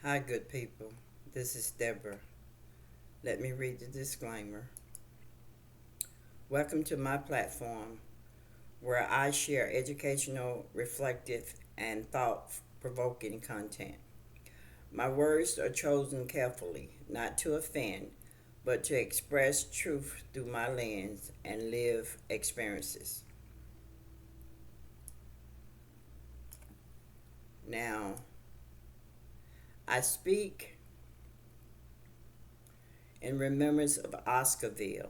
Hi, good people. This is Deborah. Let me read the disclaimer. Welcome to my platform where I share educational, reflective, and thought provoking content. My words are chosen carefully, not to offend, but to express truth through my lens and live experiences. Now, I speak in remembrance of Oscarville,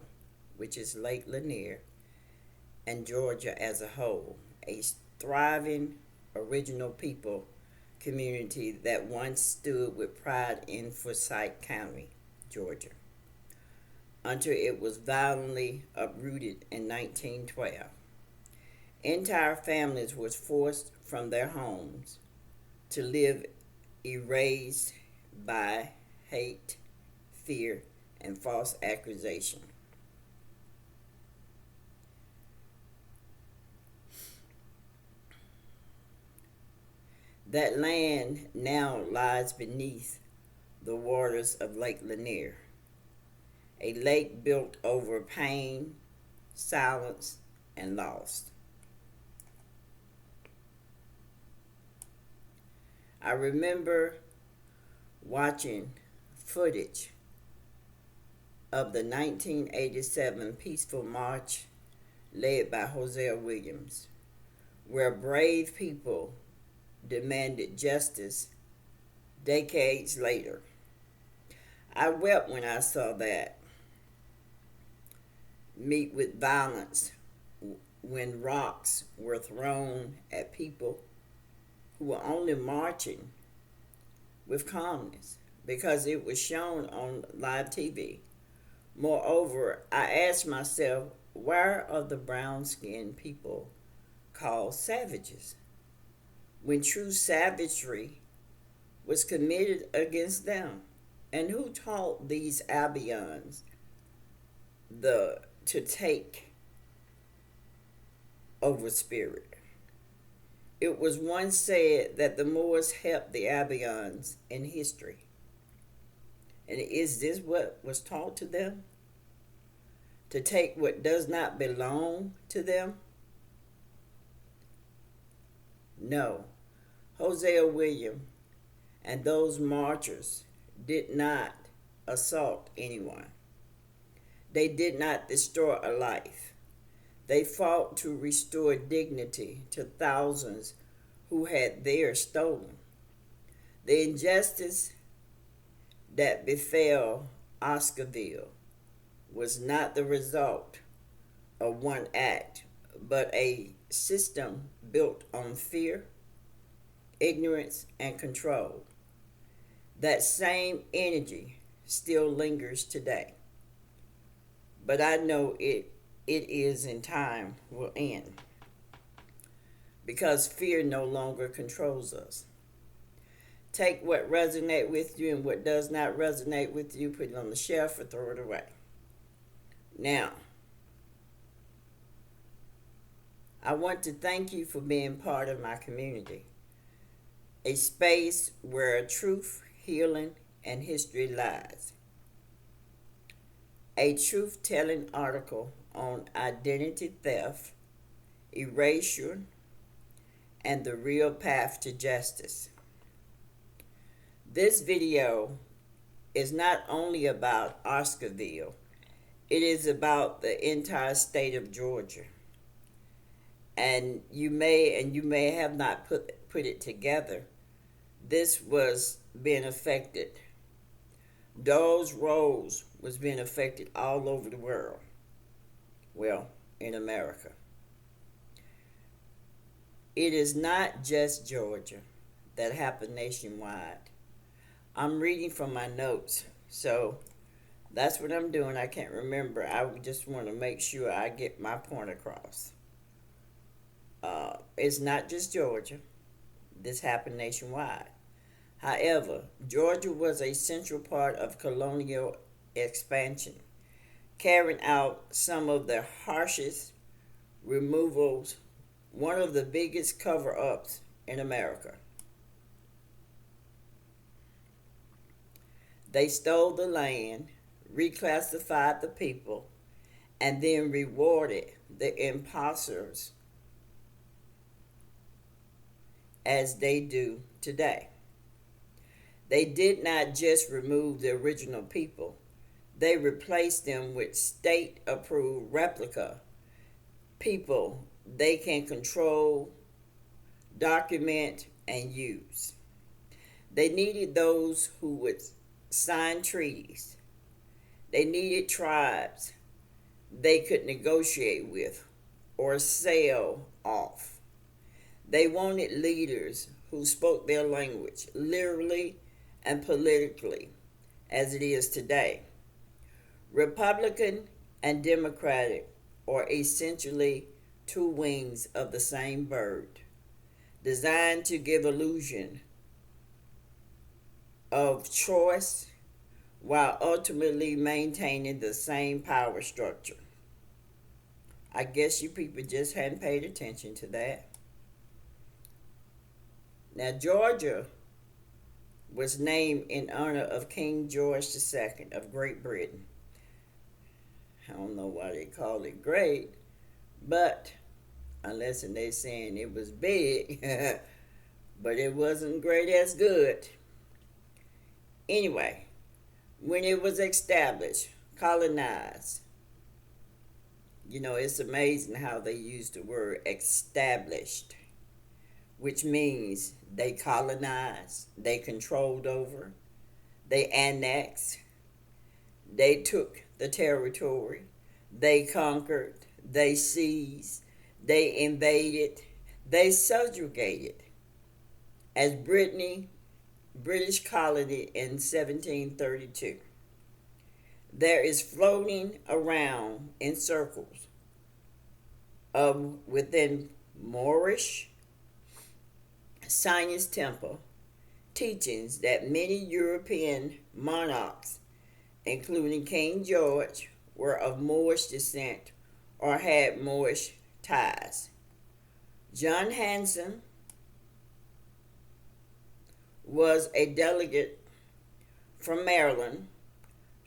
which is Lake Lanier, and Georgia as a whole, a thriving original people community that once stood with pride in Forsyth County, Georgia, until it was violently uprooted in 1912. Entire families were forced from their homes to live erased by hate, fear, and false accusation. That land now lies beneath the waters of Lake Lanier, a lake built over pain, silence, and loss. I remember watching footage of the 1987 peaceful march led by Hosea Williams, where brave people demanded justice decades later. I wept when I saw that meet with violence when rocks were thrown at people who were only marching with calmness because it was shown on live TV. Moreover, I asked myself, why are the brown skinned people called savages when true savagery was committed against them? And who taught these Albions to take over spirit? It was once said that the Moors helped the Albions in history. And is this what was taught to them? To take what does not belong to them? No. Hosea Williams and those marchers did not assault anyone. They did not destroy a life. They fought to restore dignity to thousands who had theirs stolen. The injustice that befell Oscarville was not the result of one act, but a system built on fear, ignorance, and control. That same energy still lingers today. But I know it is in time will end because fear no longer controls us. Take what resonates with you and what does not resonate with you, put it on the shelf or throw it away. Now, I want to thank you for being part of my community, a space where truth, healing, and history lies. A truth-telling article on identity theft, erasure, and the real path to justice. This video is not only about Oscarville, it is about the entire state of Georgia. And you may have not put it together. This was being affected. Those roads was being affected all over the world. Well, in America. It is not just Georgia that happened nationwide. I'm reading from my notes, so that's what I'm doing. I can't remember. I just want to make sure I get my point across. It's not just Georgia. This happened nationwide. However, Georgia was a central part of colonial expansion, carrying out some of the harshest removals, one of the biggest cover-ups in America. They stole the land, reclassified the people, and then rewarded the imposters as they do today. They did not just remove the original people, they replaced them with state approved replica people they can control, document, and use. They needed those who would sign treaties. They needed tribes they could negotiate with or sell off. They wanted leaders who spoke their language, literally and politically, as it is today. Republican and Democratic are essentially two wings of the same bird, designed to give illusion of choice while ultimately maintaining the same power structure. I guess you people just hadn't paid attention to that. Now, Georgia was named in honor of King George II of Great Britain. I don't know why they call it great, but unless they're saying it was big, but it wasn't great as good. Anyway, when it was established, colonized, it's amazing how they use the word established, which means they colonized, they controlled over, they annexed, they took the territory, they conquered, they seized, they invaded, they subjugated. As British colony in 1732. There is floating around in circles of within Moorish Science Temple teachings that many European monarchs, including King George, were of Moorish descent or had Moorish ties. John Hanson was a delegate from Maryland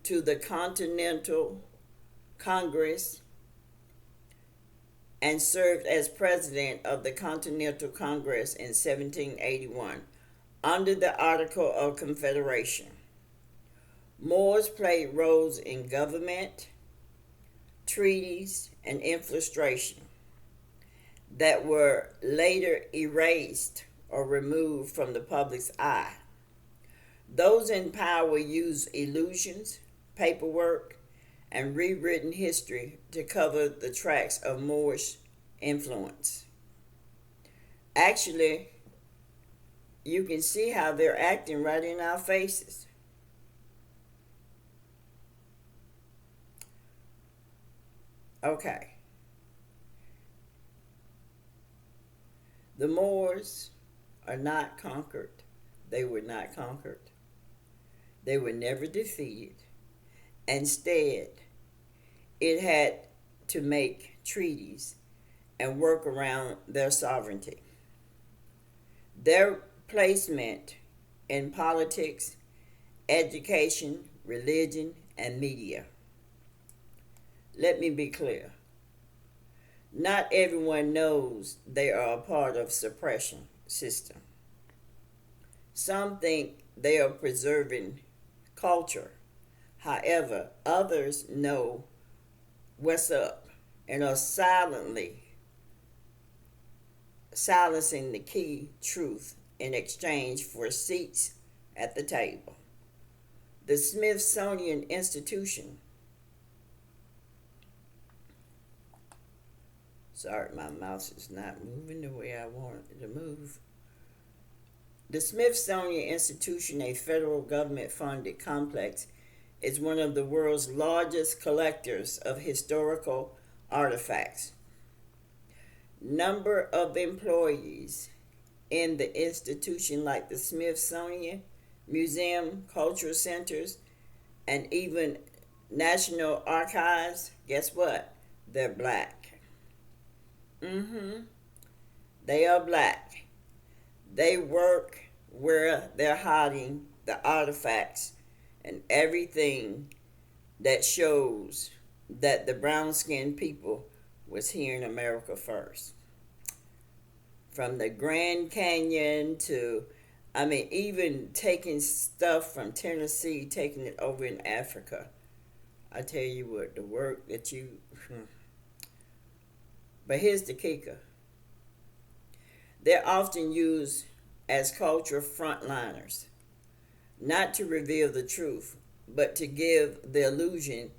to the Continental Congress and served as president of the Continental Congress in 1781 under the Article of Confederation. Moors played roles in government, treaties, and infiltration that were later erased or removed from the public's eye. Those in power used illusions, paperwork, and rewritten history to cover the tracks of Moorish influence. Actually, you can see how they're acting right in our faces. Okay. The Moors are not conquered. They were not conquered. They were never defeated. Instead, it had to make treaties and work around their sovereignty. Their placement in politics, education, religion, and media. Let me be clear. Not everyone knows they are a part of suppression system. Some think they are preserving culture. However, others know what's up and are silencing the key truth in exchange for seats at the table. The Smithsonian Institution. Sorry, my mouse is not moving the way I want it to move. The Smithsonian Institution, a federal government-funded complex, is one of the world's largest collectors of historical artifacts. Number of employees in the institution, like the Smithsonian Museum, cultural centers, and even National Archives, guess what? They're black. They are black. They work where they're hiding the artifacts and everything that shows that the brown skinned people was here in America first. From the Grand Canyon to, even taking stuff from Tennessee, taking it over in Africa. I tell you what, the work that you. But here's the kicker. They're often used as cultural frontliners, not to reveal the truth, but to give the illusion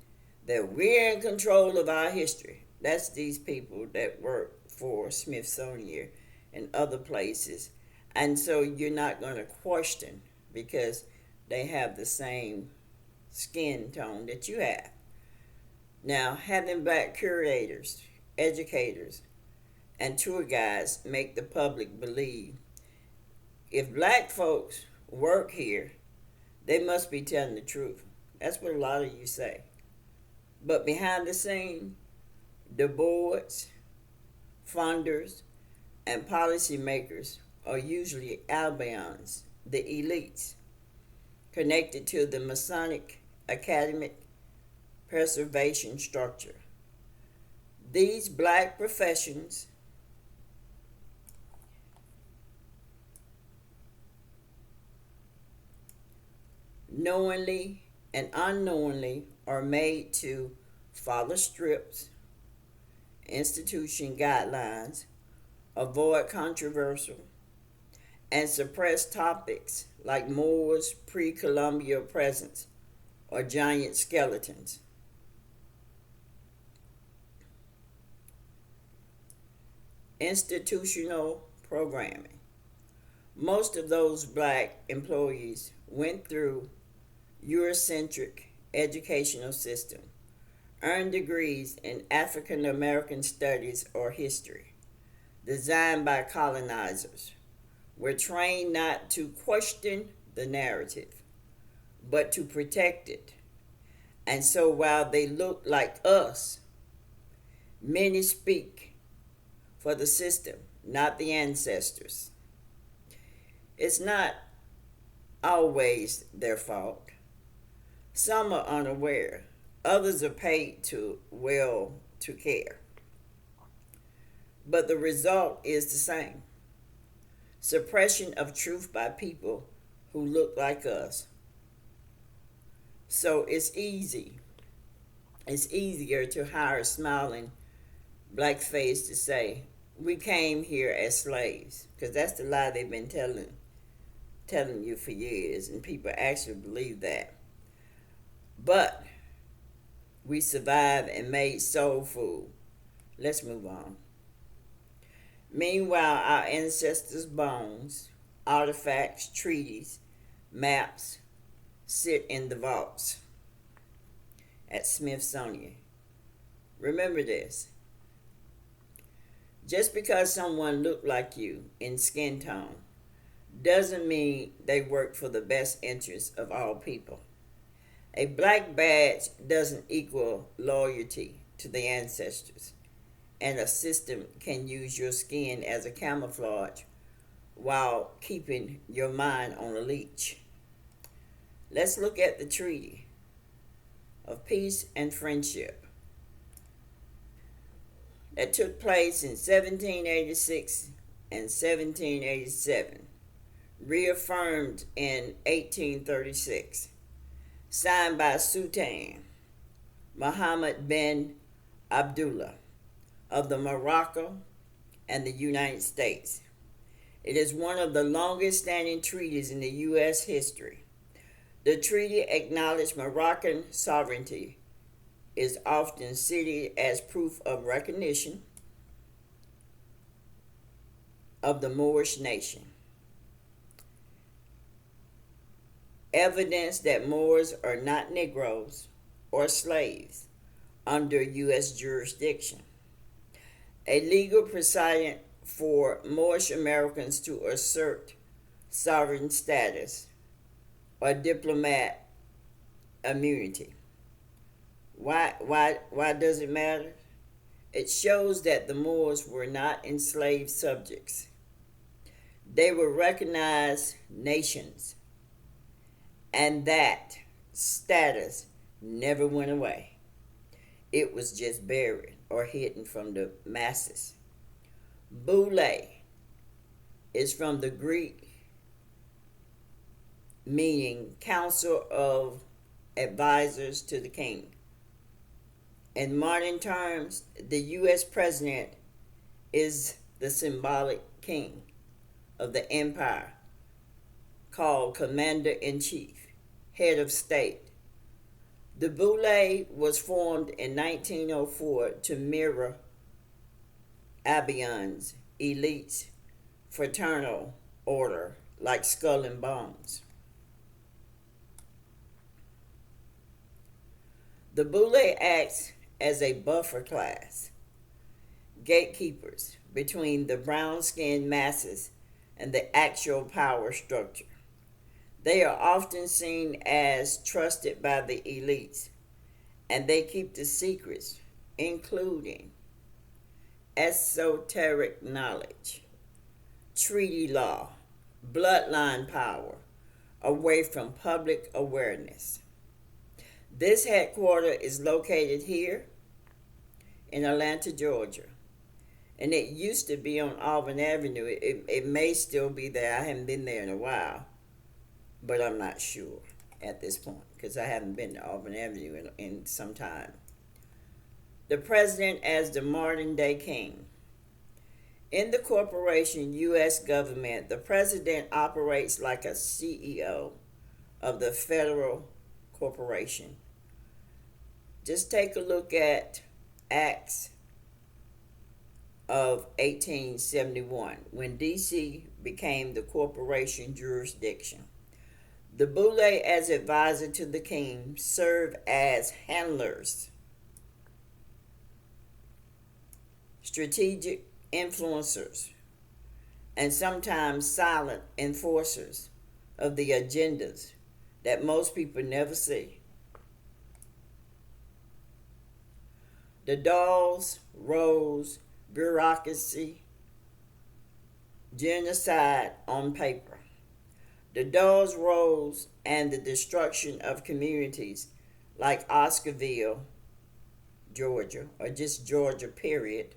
that we're in control of our history. That's these people that work for Smithsonian and other places. And so you're not going to question because they have the same skin tone that you have. Now, having black curators, educators, and tour guides make the public believe if black folks work here, they must be telling the truth. That's what a lot of you say. But behind the scene, the boards, funders, and policymakers are usually Albions, the elites, connected to the Masonic academic preservation structure. These black professions knowingly and unknowingly are made to follow scripts, institution guidelines, avoid controversial, and suppress topics like Moors' pre-Columbian presence or giant skeletons. Institutional programming. Most of those black employees went through Eurocentric educational system, earned degrees in African American studies or history, designed by colonizers, were trained not to question the narrative, but to protect it. And so while they look like us, many speak for the system, not the ancestors. It's not always their fault. Some are unaware. Others are paid to care. But the result is the same. Suppression of truth by people who look like us. So it's easier to hire a smiling black face to say, we came here as slaves. Because that's the lie they've been telling you for years. And people actually believe that. But we survived and made soul food. Let's move on. Meanwhile, our ancestors' bones, artifacts, treaties, maps sit in the vaults at Smithsonian. Remember this. Just because someone looked like you in skin tone doesn't mean they work for the best interests of all people. A black badge doesn't equal loyalty to the ancestors, and a system can use your skin as a camouflage while keeping your mind on a leash. Let's look at the Treaty of Peace and Friendship that took place in 1786 and 1787, reaffirmed in 1836. Signed by Sultan Muhammad bin Abdullah of the Morocco and the United States. It is one of the longest standing treaties in the U.S. history. The treaty acknowledged Moroccan sovereignty, is often cited as proof of recognition of the Moorish nation. Evidence that Moors are not Negroes or slaves under U.S. jurisdiction. A legal precedent for Moorish Americans to assert sovereign status or diplomat immunity. Why does it matter? It shows that the Moors were not enslaved subjects. They were recognized nations, and that status never went away. It was just buried or hidden from the masses. Boule is from the Greek meaning council of advisors to the king. In modern terms, the U.S. president is the symbolic king of the empire, called commander-in-chief, head of state. The Boule was formed in 1904 to mirror Albions, elites, fraternal order like Skull and Bones. The Boule acts as a buffer class, gatekeepers between the brown-skinned masses and the actual power structure. They are often seen as trusted by the elites, and they keep the secrets, including esoteric knowledge, treaty law, bloodline power, away from public awareness. This headquarters is located here in Atlanta, Georgia, and it used to be on Auburn Avenue. It may still be there. I haven't been there in a while, but I'm not sure at this point because I haven't been to Auburn Avenue in some time. The president as the modern day king. In the corporation U.S. government, the president operates like a CEO of the federal corporation. Just take a look at Acts of 1871 when D.C. became the corporation jurisdiction. The Boule, as advisor to the king, serve as handlers, strategic influencers, and sometimes silent enforcers of the agendas that most people never see. The Dawes Rose bureaucracy, genocide on paper. The Dawes Rose and the destruction of communities like Oscarville, Georgia, or just Georgia, period,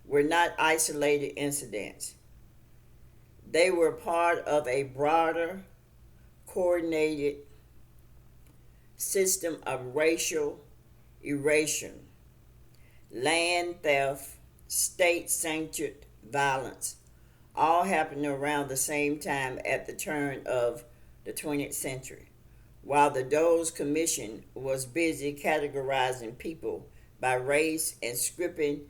were not isolated incidents. They were part of a broader, coordinated system of racial erasure, land theft, state-sanctioned violence, all happening around the same time at the turn of the 20th century, while the Dawes Commission was busy categorizing people by race and stripping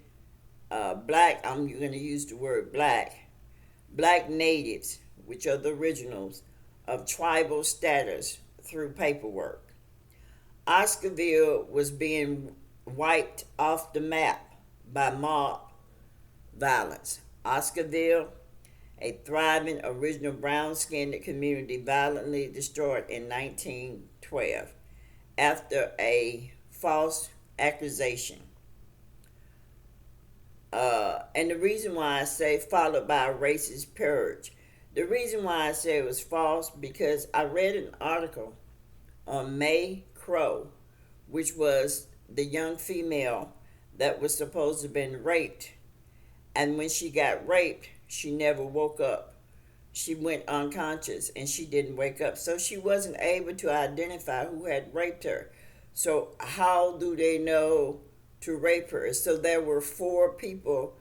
black, I'm going to use the word black natives, which are the originals, of tribal status through paperwork. Oscarville was being wiped off the map by mob violence. Oscarville, a thriving original brown-skinned community, violently destroyed in 1912 after a false accusation. And the reason why I say followed by a racist purge, the reason why I say it was false because I read an article on May Crow, which was the young female that was supposed to have been raped. And when she got raped, she never woke up. She went unconscious and she didn't wake up. So she wasn't able to identify who had raped her. So how do they know to rape her? So there were 4 people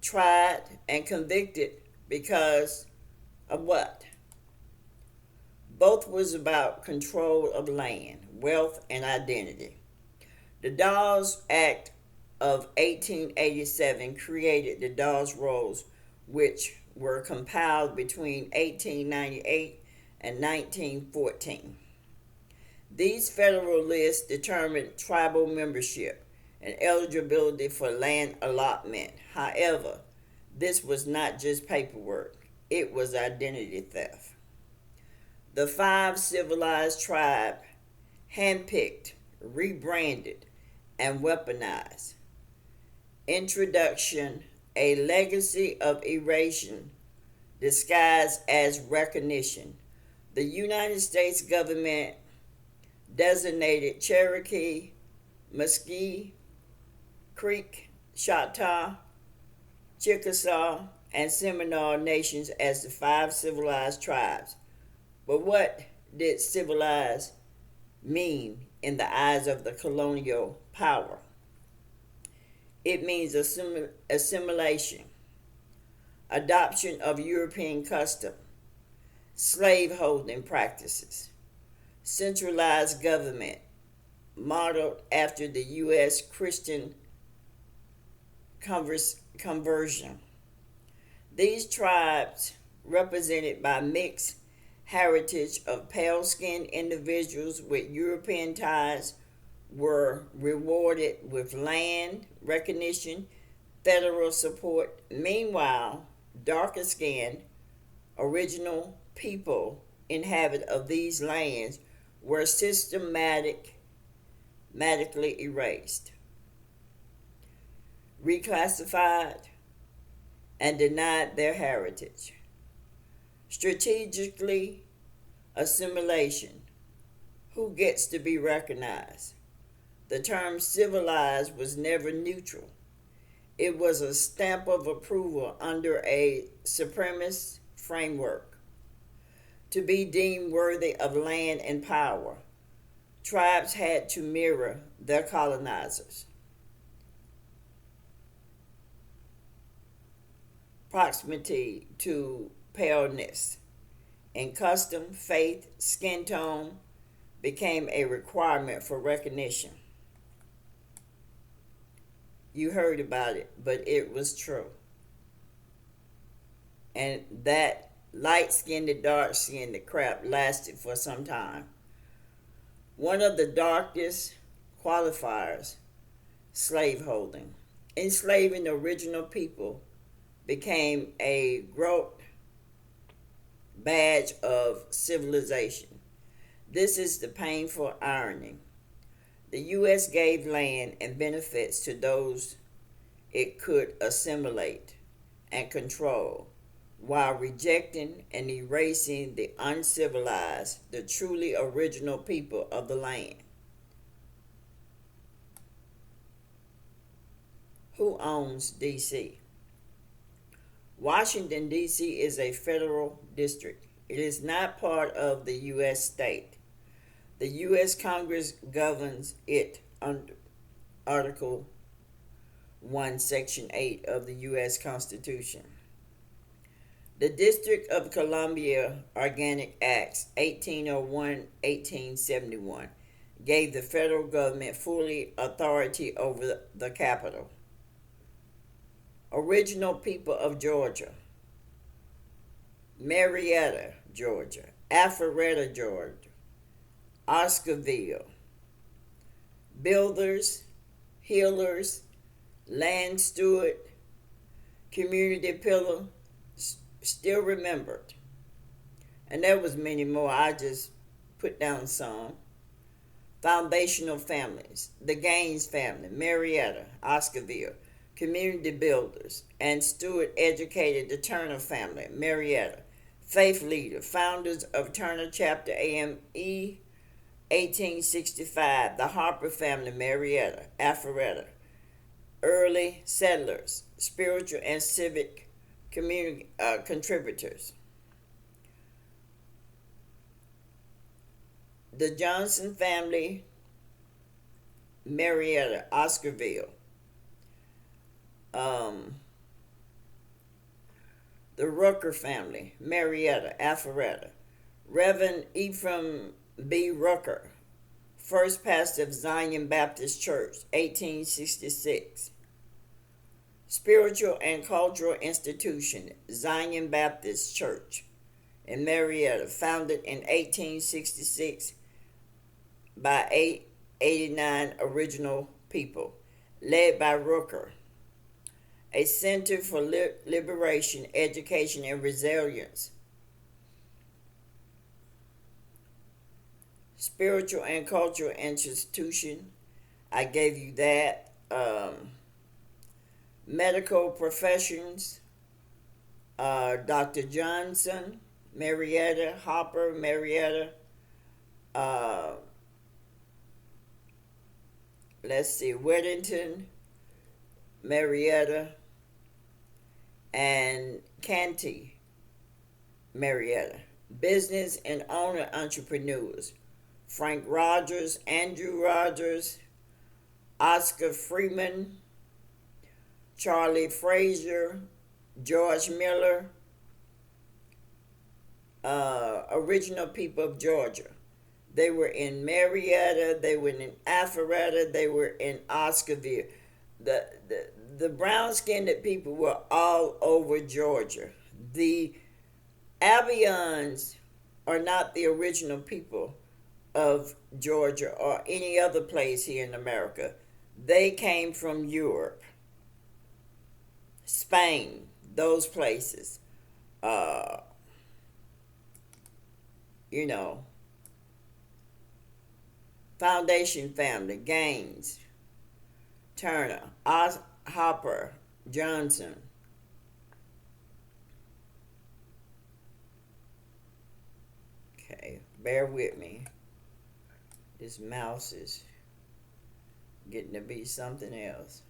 tried and convicted because of what? Both was about control of land, wealth, and identity. The Dawes Act of 1887 created the Dawes Rolls, which were compiled between 1898 and 1914. These federal lists determined tribal membership and eligibility for land allotment. However, this was not just paperwork, it was identity theft. The 5 civilized tribes, handpicked, rebranded, and weaponized. Introduction, a legacy of erasure disguised as recognition. The United States government designated Cherokee, Muskie, Creek, Choctaw, Chickasaw, and Seminole nations as the five civilized tribes. But what did civilized mean in the eyes of the colonial power? It means assimilation, adoption of European custom, slaveholding practices, centralized government modeled after the U.S. Christian conversion. These tribes, represented by mixed heritage of pale-skinned individuals with European ties, were rewarded with land recognition, federal support. Meanwhile, darker-skinned original people inhabit of these lands were systematically erased, reclassified, and denied their heritage. Strategically, assimilation. Who gets to be recognized? The term civilized was never neutral. It was a stamp of approval under a supremacist framework. To be deemed worthy of land and power, tribes had to mirror their colonizers. Proximity to paleness in custom, faith, skin tone became a requirement for recognition. You heard about it, but it was true. And that light-skinned to dark-skinned crap lasted for some time. One of the darkest qualifiers, slaveholding. Enslaving the original people became a gross badge of civilization. This is the painful irony. The U.S. gave land and benefits to those it could assimilate and control, while rejecting and erasing the uncivilized, the truly original people of the land. Who owns D.C.? Washington, D.C. is a federal district. It is not part of the U.S. state. The U.S. Congress governs it under Article 1, Section 8 of the U.S. Constitution. The District of Columbia Organic Acts 1801-1871 gave the federal government fully authority over the capital. Original people of Georgia: Marietta, Georgia; Alpharetta, Georgia; Oscarville. Builders, healers, land steward, community pillar, still remembered. And there was many more. I just put down some. Foundational families: the Gaines family, Marietta, Oscarville. Community builders and steward educated the Turner family, Marietta. Faith leader, founders of Turner Chapter AME 1865, the Harper family, Marietta, Alpharetta. Early settlers, spiritual and civic community contributors. The Johnson family, Marietta, Oscarville. The Rucker family, Marietta, Alpharetta. Reverend Ephraim B. Rucker, first pastor of Zion Baptist Church, 1866. Spiritual and cultural institution, Zion Baptist Church in Marietta, founded in 1866 by 889 original people, led by Rucker. A center for liberation, education, and resilience. Spiritual and cultural institution, I gave you that. Medical professions, Dr. Johnson, Marietta, Hopper, Marietta. Uh, let's see, Weddington, Marietta, and Canty, Marietta. Business and owner entrepreneurs: Frank Rogers, Andrew Rogers, Oscar Freeman, Charlie Frazier, George Miller, original people of Georgia. They were in Marietta, they were in Alpharetta, they were in Oscarville. The brown skinned people were all over Georgia. The Albions are not the original people of Georgia or any other place here in America. They came from Europe, Spain, those places. Uh, you know, Foundation family, Gaines, Turner, Hopper, Johnson. Okay, bear with me. This mouse is getting to be something else.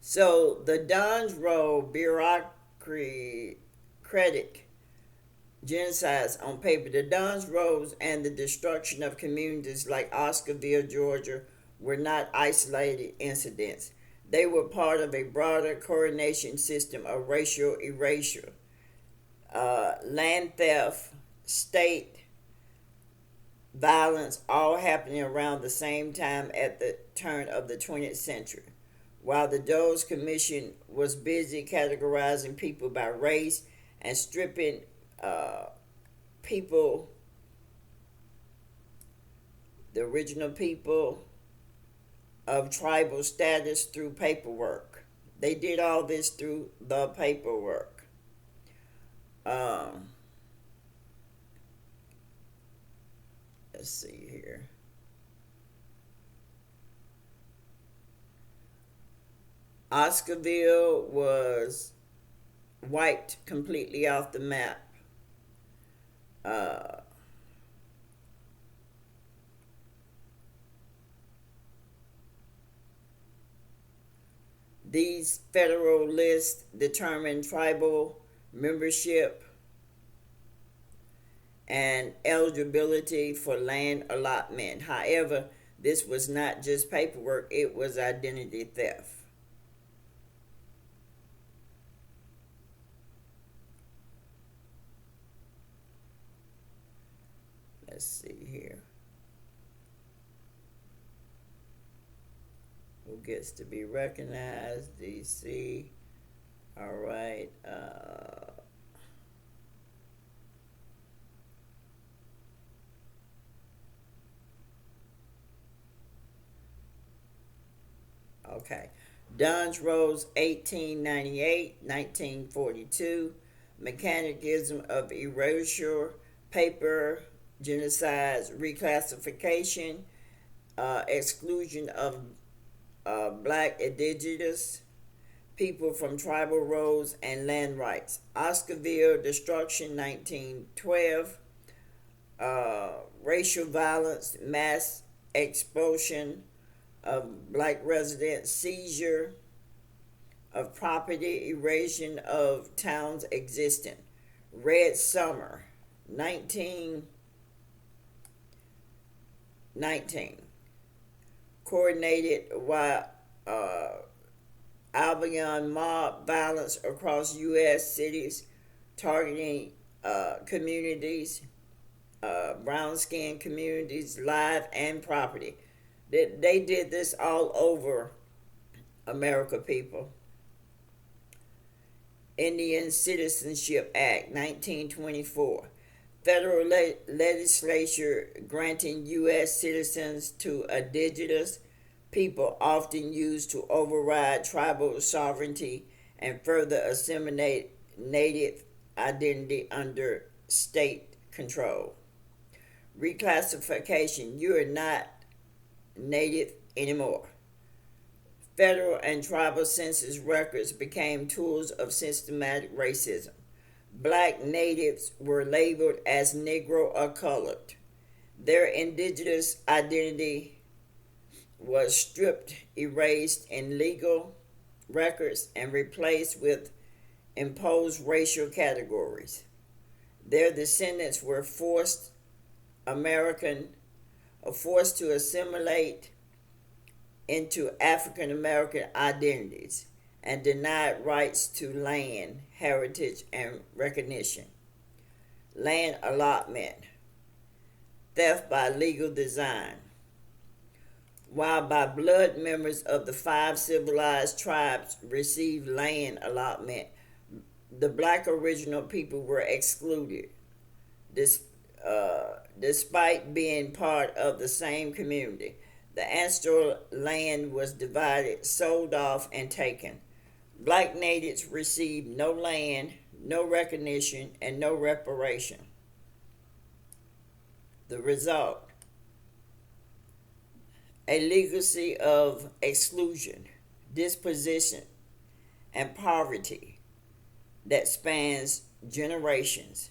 So the Don's Road bureaucratic genocides on paper, the Don's Roads and the destruction of communities like Oscarville, Georgia, were not isolated incidents. They were part of a broader coordination system of racial erasure, land theft, state violence, all happening around the same time at the turn of the 20th century. While the Doe's Commission was busy categorizing people by race and stripping people, the original people, of tribal status through paperwork. They did all this through the paperwork. Let's see here. Oscarville was wiped completely off the map. These federal lists determine tribal membership and eligibility for land allotment. However, this was not just paperwork, it was identity theft. Let's see here. Who gets to be recognized? DC. All right. Okay. Don's Rose, 1898, 1942. Mechanism of erasure, paper, genocides, reclassification, exclusion of black indigenous people from tribal roads and land rights. Oscarville destruction, 1912. Racial violence, mass expulsion of black residents, seizure of property, erosion of towns existing. Red Summer, 1919. Coordinated while Albion mob violence across U.S. cities, targeting communities, brown-skinned communities, life and property. They did this all over America, people. Indian Citizenship Act, 1924. Federal legislature granting U.S. citizens to indigenous people, often used to override tribal sovereignty and further assimilate native identity under state control. Reclassification: you are not native anymore. Federal and tribal census records became tools of systematic racism. Black natives were labeled as Negro or colored. Their indigenous identity was stripped, erased in legal records, and replaced with imposed racial categories. Their descendants were forced to assimilate into African American identities and denied rights to land, heritage, and recognition. Land allotment, theft by legal design. While by blood members of the five civilized tribes received land allotment, the black original people were excluded, this, despite being part of the same community. The ancestral land was divided, sold off, and taken. Black natives received no land, no recognition, and no reparation. The result: a legacy of exclusion, dispossession, and poverty that spans generations.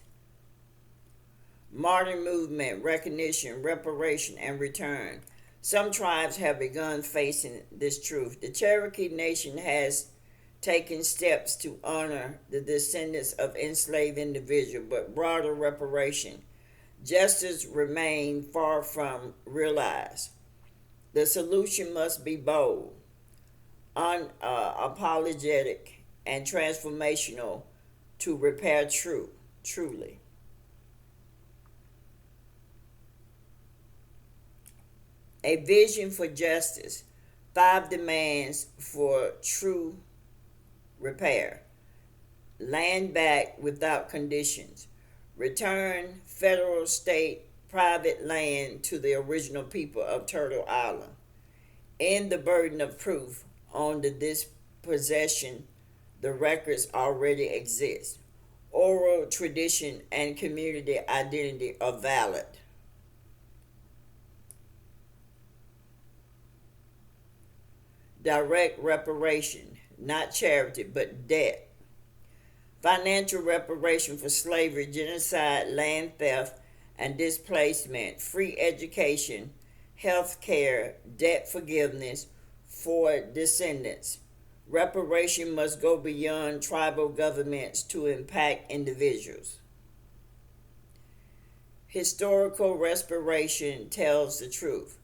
Modern movement, recognition, reparation, and return. Some tribes have begun facing this truth. The Cherokee Nation has taken steps to honor the descendants of enslaved individuals, but broader reparation, justice remain far from realized. The solution must be bold, unapologetic, and transformational to repair truly. A vision for justice. 5 demands for true repair. Land back without conditions. Return federal, state, private land to the original people of Turtle Island. End the burden of proof on the dispossession. The records already exist. Oral tradition and community identity are valid. Direct reparation, not charity, but debt. Financial reparation for slavery, genocide, land theft, and displacement. Free education, health care, debt forgiveness for descendants. Reparation must go beyond tribal governments to impact individuals. Historical restoration tells the truth.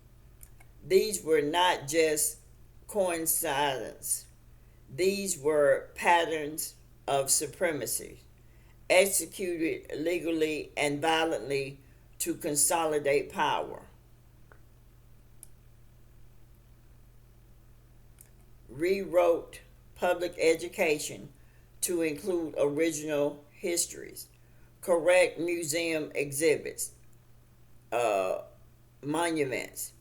These were not just coincidence. These were patterns of supremacy, executed legally and violently to consolidate power. Rewrote public education to include original histories, correct museum exhibits, monuments,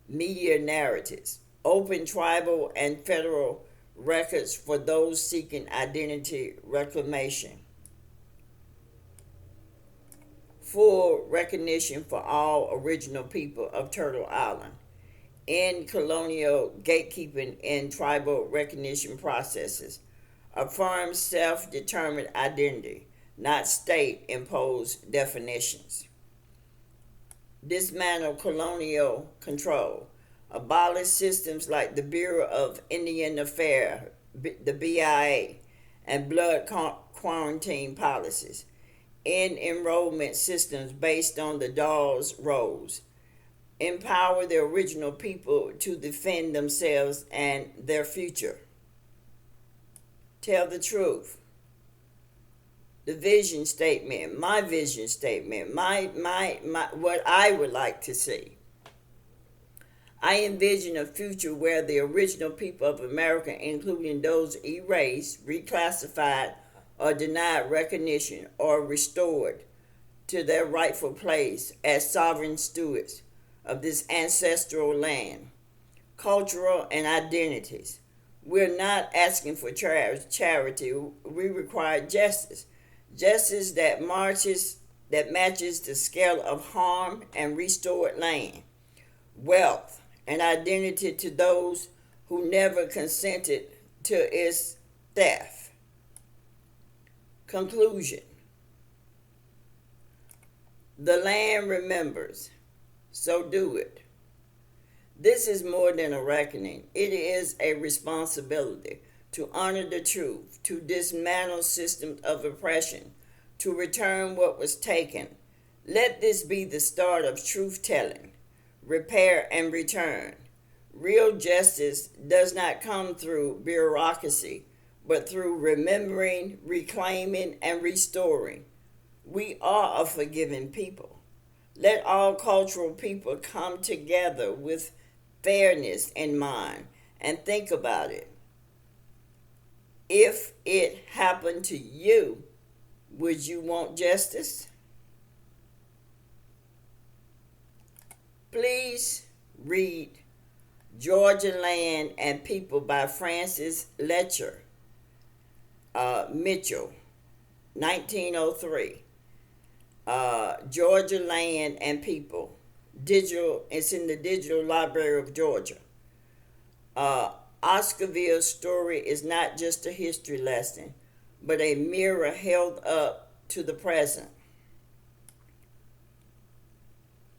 media narratives, open tribal and federal records for those seeking identity reclamation. Full recognition for all original people of Turtle Island. End colonial gatekeeping in tribal recognition processes. Affirm self-determined identity, not state-imposed definitions. Dismantle colonial control. Abolish systems like the Bureau of Indian Affairs, the BIA, and blood quarantine policies. End enrollment systems based on the Dawes roles. Empower the original people to defend themselves and their future. Tell the truth. The vision statement, my vision statement, my what I would like to see. I envision a future where the original people of America, including those erased, reclassified, or denied recognition, are restored to their rightful place as sovereign stewards of this ancestral land, cultural, and identities. We're not asking for charity. We require justice. Justice that matches the scale of harm and restored land, wealth, and identity to those who never consented to its theft. Conclusion. The land remembers, so do it. This is more than a reckoning. It is a responsibility to honor the truth, to dismantle systems of oppression, to return what was taken. Let this be the start of truth-telling, repair, and return. Real justice does not come through bureaucracy, but through remembering, reclaiming, and restoring. We are a forgiving people. Let all cultural people come together with fairness in mind and think about it. If it happened to you, would you want justice? Please read Georgia Land and People by Francis Letcher Mitchell, 1903. Georgia Land and People. Digital. It's in the Digital Library of Georgia. Oscarville's story is not just a history lesson, but a mirror held up to the present.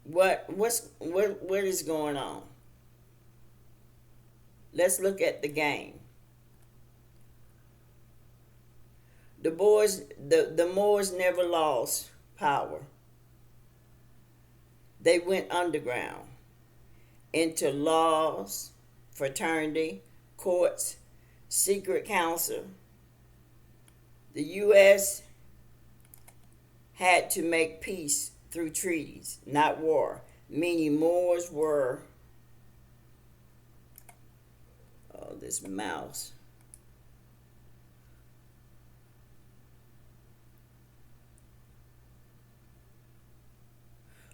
What is going on? Let's look at the game. The Moors never lost power. They went underground into laws, fraternity, courts, secret council. The U.S. had to make peace through treaties, not war, meaning Moors were, oh, this mouse.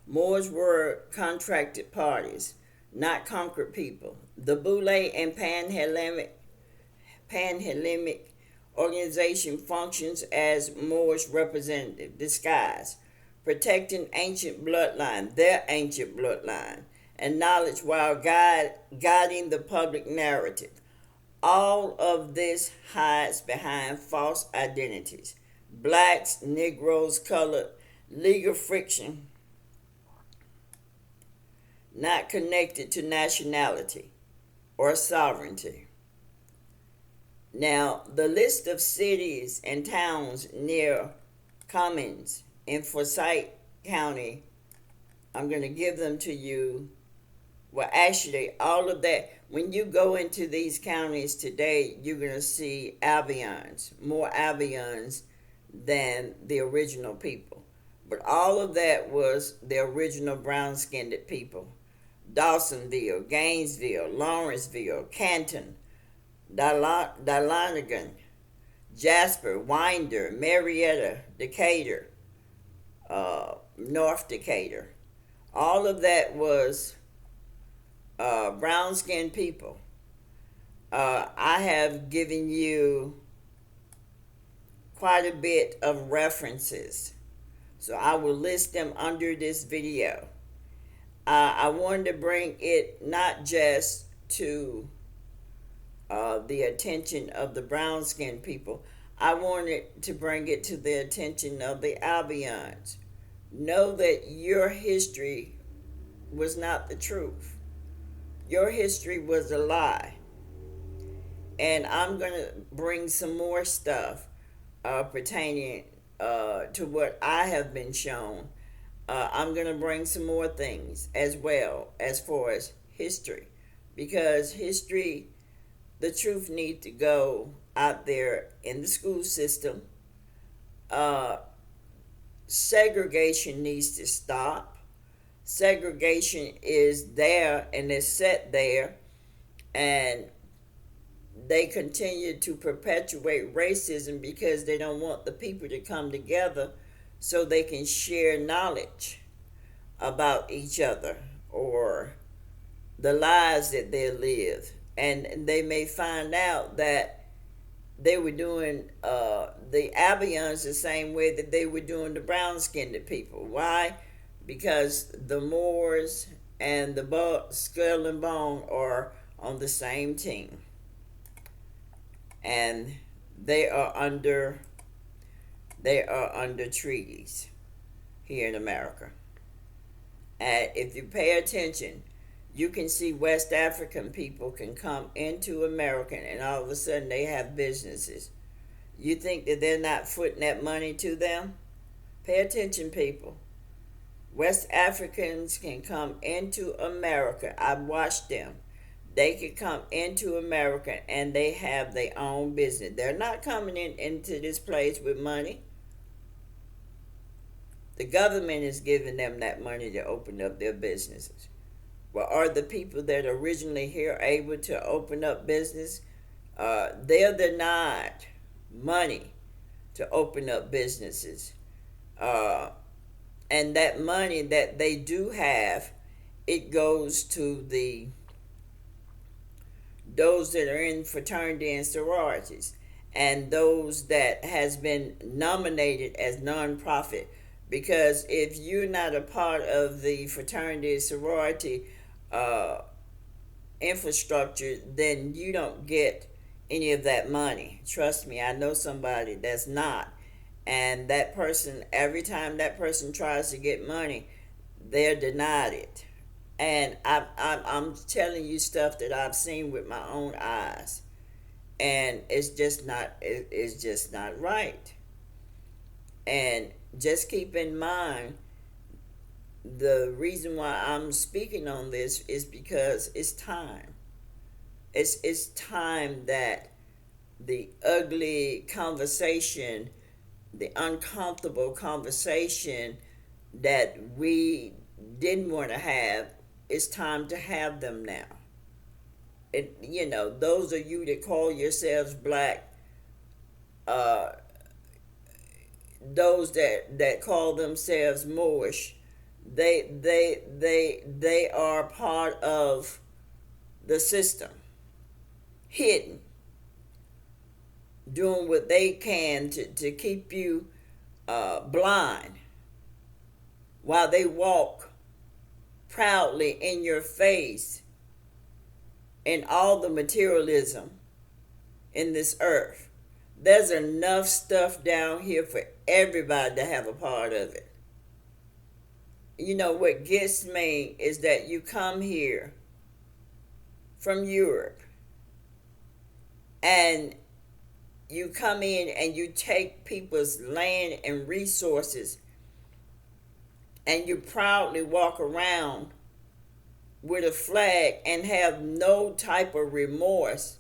Moors were contracted parties, not conquered people. The Boule and Panhellenic organization functions as Moors' representative, disguised, protecting their ancient bloodline, and knowledge while guiding the public narrative. All of this hides behind false identities. Blacks, Negroes, colored, legal friction, not connected to nationality or sovereignty. Now, the list of cities and towns near Commons in Forsyth County, I'm going to give them to you. Well, actually, all of that, when you go into these counties today, you're going to see Albions, more Albions than the original people. But all of that was the original brown-skinned people. Dawsonville, Gainesville, Lawrenceville, Canton, Dahlonega, Jasper, Winder, Marietta, Decatur, North Decatur. All of that was brown-skinned people. I have given you quite a bit of references, so I will list them under this video. I wanted to bring it not just to the attention of the brown-skinned people. I wanted to bring it to the attention of the Albions. Know that your history was not the truth. Your history was a lie. And I'm going to bring some more stuff pertaining to what I have been shown. I'm going to bring some more things as well as far as history. Because history, the truth needs to go out there in the school system. Segregation needs to stop. Segregation is there and is set there, and they continue to perpetuate racism because they don't want the people to come together so they can share knowledge about each other or the lives that they live. And they may find out that they were doing the Albions the same way that they were doing the brown-skinned people. Why? Because the Moors and the skull and bone are on the same team, and they are under treaties here in America. And if you pay attention, you can see West African people can come into America and all of a sudden they have businesses. You think that they're not footing that money to them? Pay attention, people. West Africans can come into America. I've watched them. They can come into America and they have their own business. They're not coming into this place with money. The government is giving them that money to open up their businesses. Well, are the people that are originally here able to open up business? They're denied money to open up businesses. And that money that they do have, it goes to those that are in fraternity and sororities, and those that has been nominated as nonprofit. Because if you're not a part of the fraternity and sorority infrastructure, then you don't get any of that money. Trust me, I know somebody that's not. And that person, every time that person tries to get money, they're denied it. And I'm telling you stuff that I've seen with my own eyes. And it's just not right. And just keep in mind, the reason why I'm speaking on this is because it's time. It's time that the ugly conversation, the uncomfortable conversation that we didn't want to have, it's time to have them now. Those of you that call yourselves black, those that call themselves Moorish, they are part of the system, hidden, doing what they can to keep you blind, while they walk proudly in your face in all the materialism in this earth. There's enough stuff down here for everybody to have a part of it. What gets me is that you come here from Europe and you come in and you take people's land and resources and you proudly walk around with a flag and have no type of remorse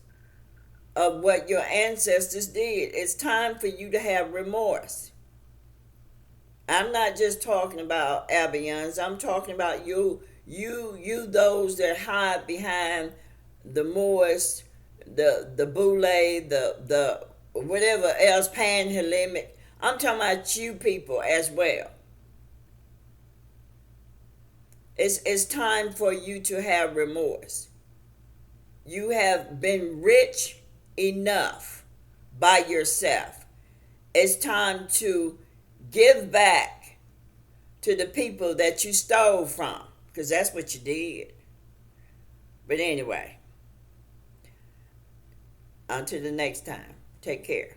of what your ancestors did. It's time for you to have remorse. I'm not just talking about Albions. I'm talking about you those that hide behind the Moors, the Boule, the whatever else, Panhellenic. I'm talking about you people as well. It's time for you to have remorse. You have been rich enough by yourself. It's time to give back to the people that you stole from, because that's what you did. But anyway, until the next time, take care.